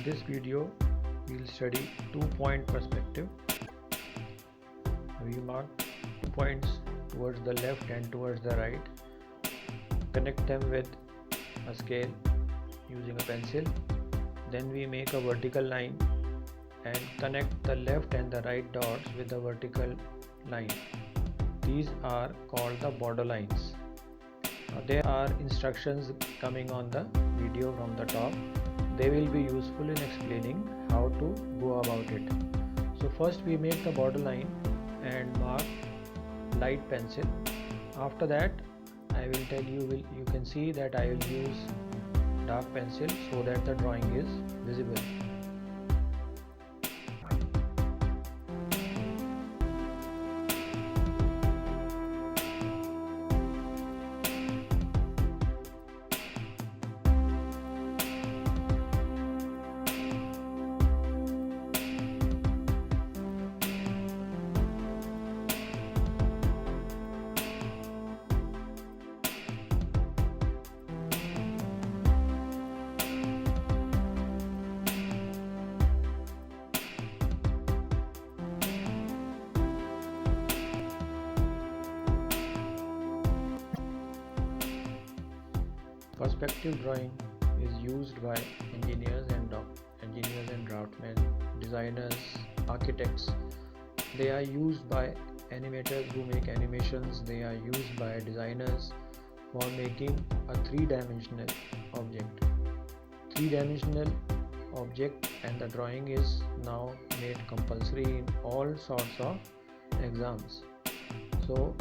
this video, we will study 2-point perspective. We mark 2 points towards the left and towards the right. Connect them with a scale using a pencil. Then we make a vertical line and connect the left and the right dots with the vertical line. These are called the border lines. There are instructions coming on the video from the top. They will be useful in explaining how to go about it. So first we make the border line and mark light pencil. After that I will tell you, you can see that I will use dark pencil so that the drawing is visible. Perspective drawing is used by engineers and draftsmen, designers, architects. They are used by animators who make animations. They are used by designers for making a three-dimensional object. Three-dimensional object and the drawing is now made compulsory in all sorts of exams. So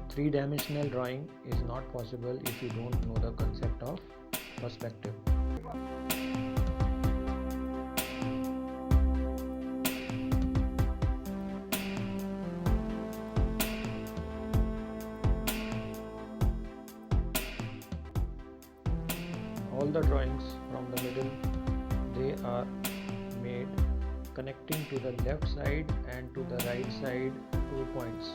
three-dimensional drawing is not possible if you don't know the concept of perspective. All the drawings from the middle, they are made connecting to the left side and to the right side 2 points.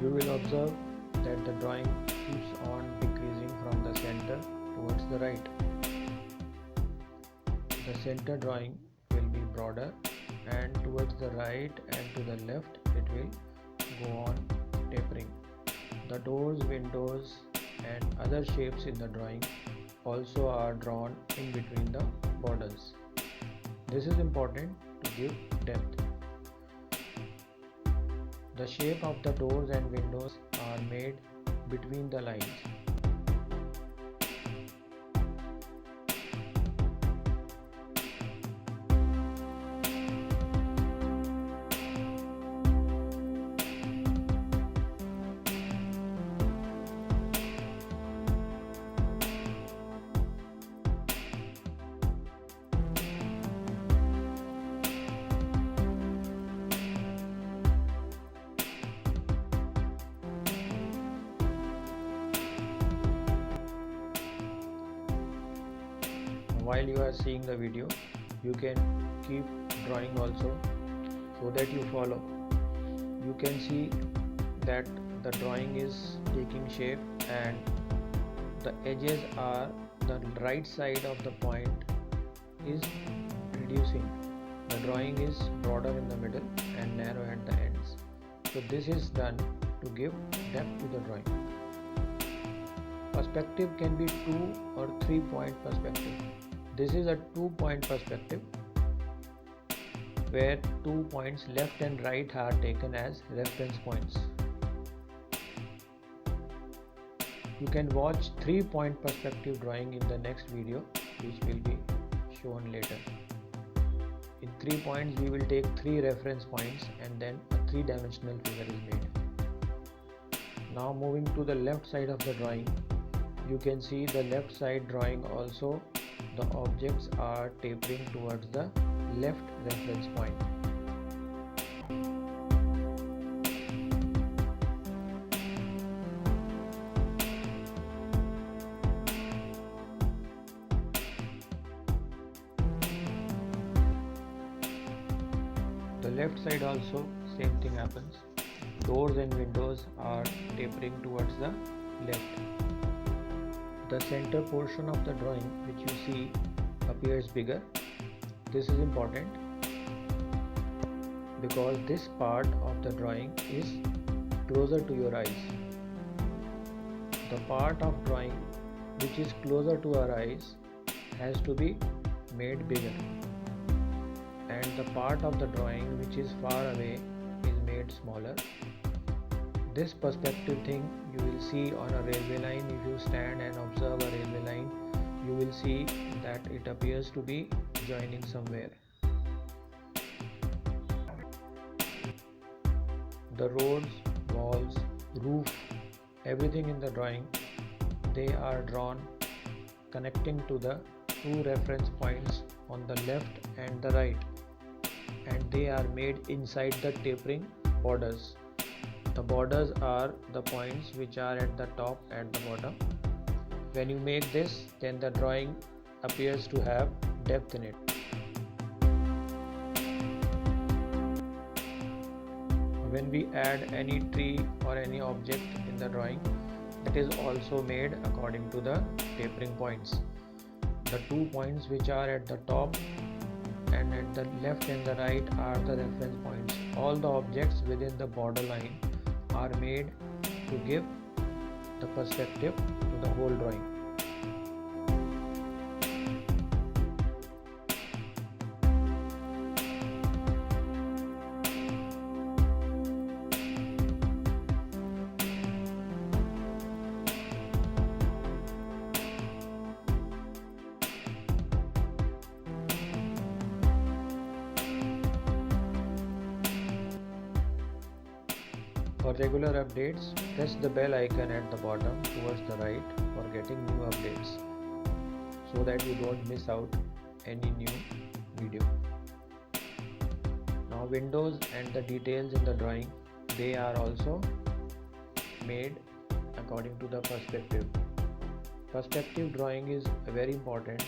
You will observe that the drawing keeps on decreasing from the center towards the right. The center drawing will be broader and towards the right and to the left it will go on tapering. The doors, windows and other shapes in the drawing also are drawn in between the borders. This is important to give depth. The shape of the doors and windows are made between the lines. While you are seeing the video, you can keep drawing also so that you follow. You can see that the drawing is taking shape and the edges are, the right side of the point is reducing. The drawing is broader in the middle and narrow at the ends. So this is done to give depth to the drawing. Perspective can be 2 or 3 point perspective. This is a 2-point perspective where 2 points left and right are taken as reference points. You can watch 3-point perspective drawing in the next video, which will be shown later. In 3 points we will take 3 reference points and then a 3-dimensional figure is made. Now moving to the left side of the drawing, you can see the left side drawing also the objects are tapering towards the left reference point. left side also same thing happens. Doors and windows are tapering towards the left. The center portion of the drawing which you see appears bigger. This is important because this part of the drawing is closer to your eyes. The part of drawing which is closer to our eyes has to be made bigger, and the part of the drawing which is far away is made smaller. This perspective thing you will see on a railway line. If you stand and observe a railway line, you will see that it appears to be joining somewhere. The roads, walls, roof, everything in the drawing, they are drawn connecting to the two reference points on the left and the right, and they are made inside the tapering borders. The borders are the points which are at the top and the bottom. When you make this, then the drawing appears to have depth in it. When we add any tree or any object in the drawing, it is also made according to the tapering points. The 2 points which are at the top and at the left and the right are the reference points. All the objects within the border line are made to give the perspective to the whole drawing. For regular updates, press the bell icon at the bottom towards the right for getting new updates so that you don't miss out any new video. Now windows and the details in the drawing, they are also made according to the perspective. Perspective drawing is very important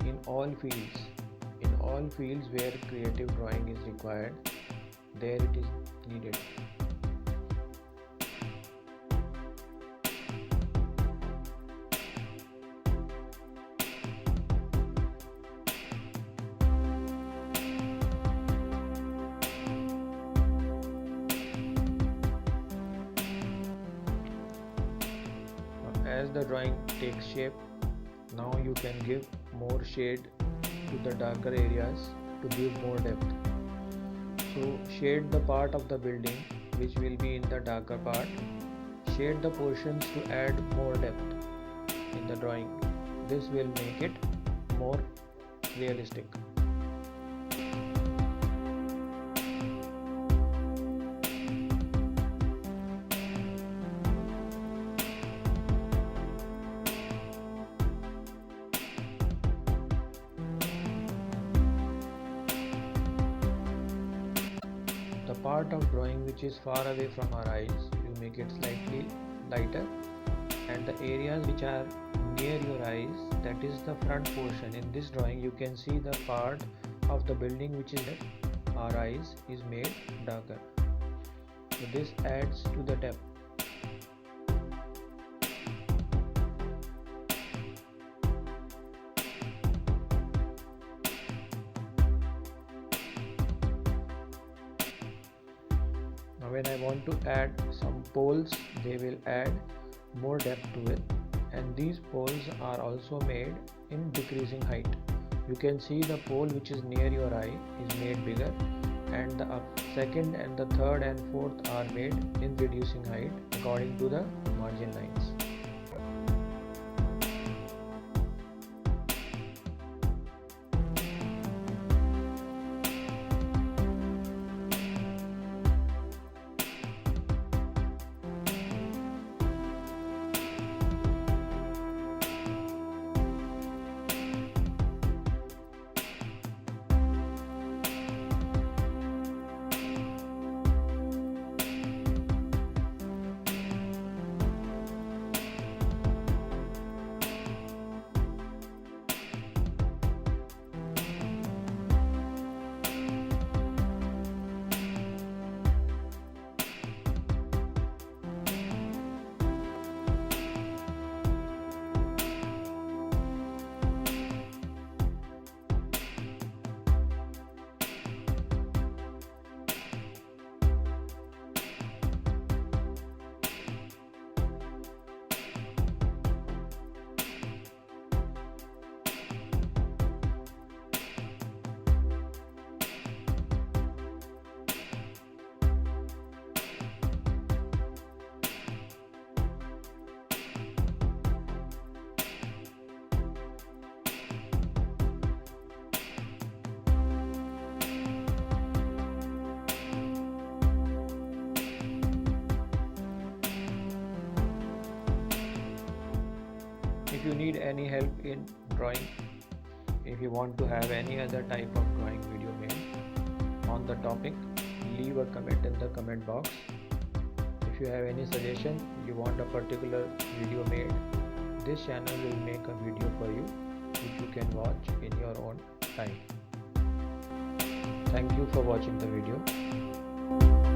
in all fields. In all fields where creative drawing is required, there it is needed. As the drawing takes shape, now you can give more shade to the darker areas to give more depth. So shade the part of the building which will be in the darker part. Shade the portions to add more depth in the drawing. This will make it more realistic. The part of drawing which is far away from our eyes, you make it slightly lighter, and the areas which are near your eyes, that is the front portion. In this drawing you can see the part of the building which is at our eyes is made darker. So this adds to the depth. Now when I want to add some poles, they will add more depth to it, and these poles are also made in decreasing height. You can see the pole which is near your eye is made bigger, and the second and the third and fourth are made in reducing height according to the margin lines. need any help in drawing, if you want to have any other type of drawing video made on the topic, leave a comment in the comment box. If you have any suggestion, you want a particular video made, this channel will make a video for you which you can watch in your own time. Thank you for watching the video.